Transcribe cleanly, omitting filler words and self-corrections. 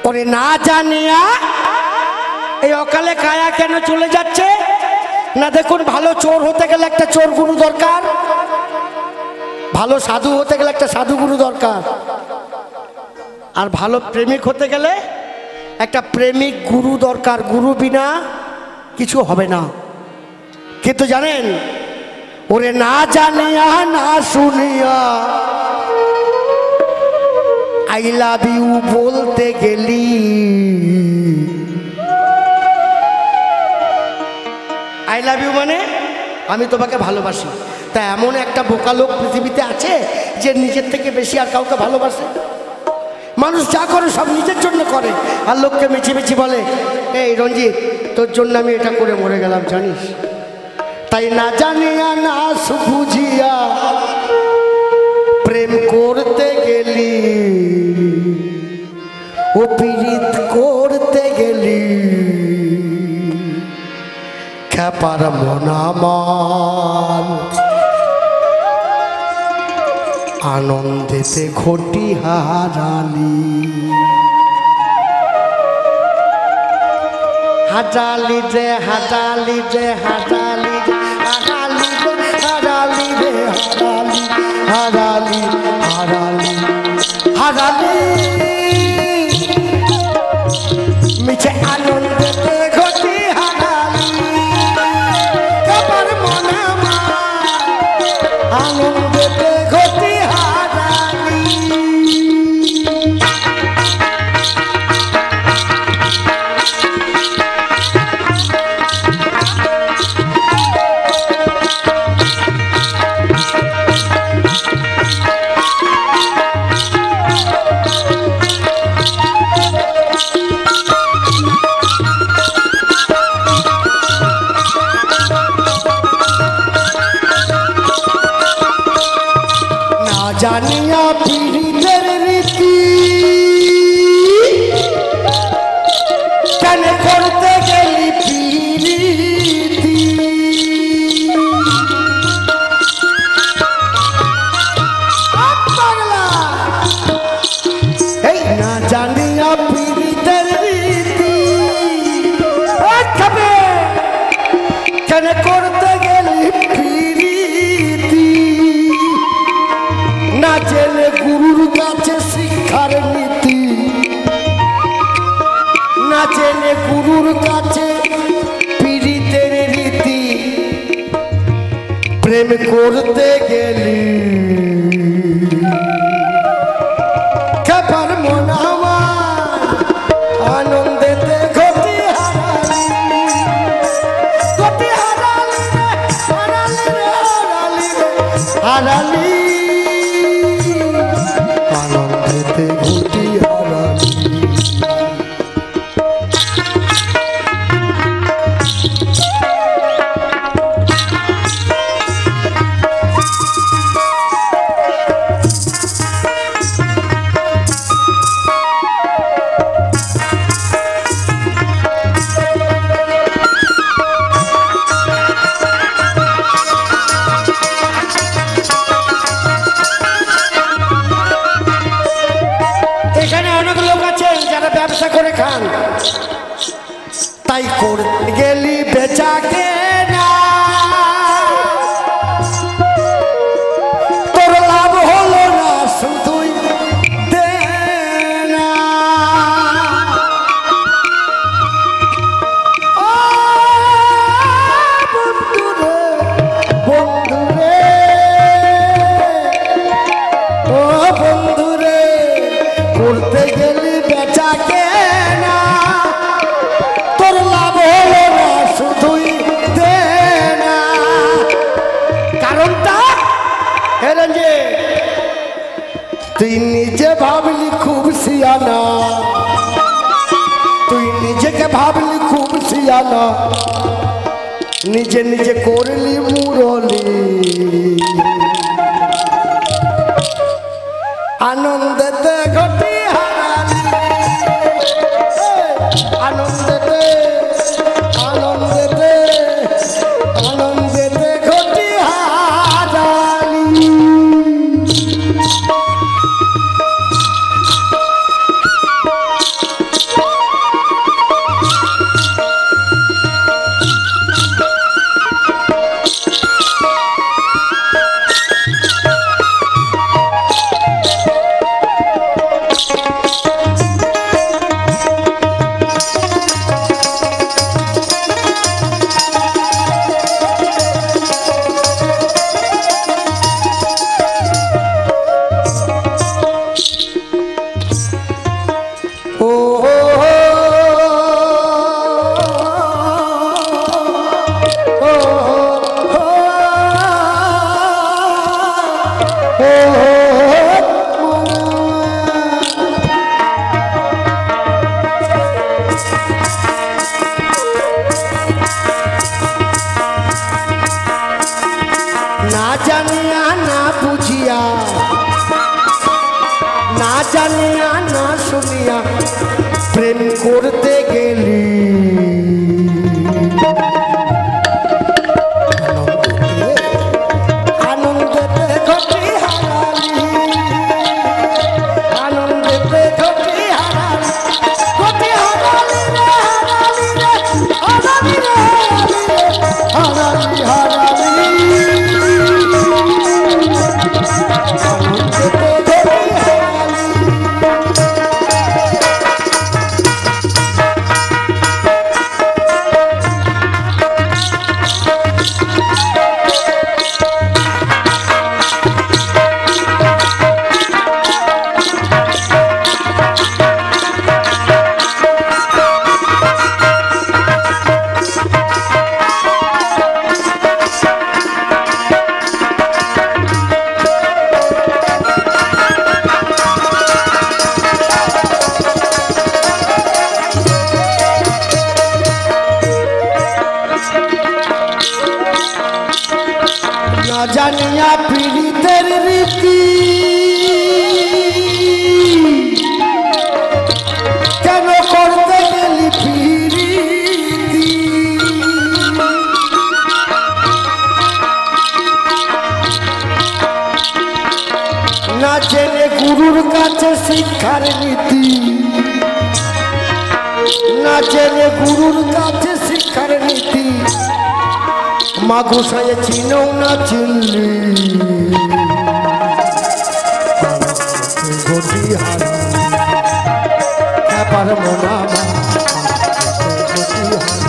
ওরে না জানিয়া এই অকালে কায়া কেন চলে যাচ্ছে না? দেখুন, ভালো চোর হতে গেলে একটা চোর গুরু দরকার, ভালো সাধু হতে গেলে একটা সাধু গুরু দরকার, আর ভালো প্রেমিক হতে গেলে একটা প্রেমিক গুরু দরকার। গুরু বিনা কিছু হবে না। কিন্তু জানেন, ওরে না জানিয়া না শুনিয়া আই লাভ ইউ বলতে গেলি, আই লাভ ইউ মানে আমি তোমাকে ভালোবাসি। তা এমন একটা বোকা লোক পৃথিবীতে আছে যে নিজের থেকে বেশি আর কাউকে ভালোবাসে? মানুষ যা করে সব নিজের জন্য করে, আর লোককে মিছিমিছি বলে এই রঞ্জিত তোর জন্য আমি এটা করে মরে গেলাম, জানিস? তাই না জানিয়া না বুঝিয়া প্রেম করতে গেলি, ও পীড়িত করতে গেলি, খ্যাপার মন আমার আনন্দেতে ঘটি হারালি। হাজালি রে হাজালি রে হাজালি রে হারালি রে হারালি রে হারালি হারালি হারালি মিছে আনন্দেতে ঘটি হারালি, খ্যাপার মন আমার আনন্দেতে ঘটি হারালি। জানিয়া পীড়িতের রীতি কেন করতে গেলি পীড়িতি, এই না জানিয়া পীড়িতের রীতি কেন করতে গেলি পীড়িতি, না জেনে গুরুর কাছে শিক্ষার নীতি, না জেনে গুরুর কাছে পীড়িতের রীতি, প্রেম করতে গেলি খ্যাপার মন আমার আনন্দেতে ঘটি হারালি, ঘটি হারালি রে হারালি রে হারালি রে হারালি আনন্দেতে ঘটি হারালি। ব্যবসা করে খান, তাই করতে গেলি বেচাকে না, তোর লাভ হলো না শুধুই দে না। ও বন্ধুরে বন্ধুরে, ও বন্ধুরে, করতে গেলি বেচাকে না, তোর লাভ হলো না শুধুই দে না। কারণটা হেরেন যে তুই নিজে ভাবলি খুব সিয়ানা, তুই নিজেকে ভাবলি খুব সিয়ানা, নিজে নিজে করলি মুরলি, আনন্দেতে ঘটি হারালি, আনন্দেতে আনন্দেতে আনন্দেতে ঘটি হারালি। জানিয়া না শুনিয়া প্রেম করতে গেলি আনন্দেতে ঘটি হারালি আনন্দেতে ঘটি হারালি ঘটি হারালি রে হারালি রে হারালি হারালি জানিয়া পীড়িতের রীতি কেন করতে গেলি পীড়িতি না জেনে গুরুর কাছে শিক্ষার নীতি না জেনে গুরুর কাছে শিক্ষার নীতি মা গোসাইয়ে চিনও না চিনলি ঘটি হারা পারব না ঘটি হারা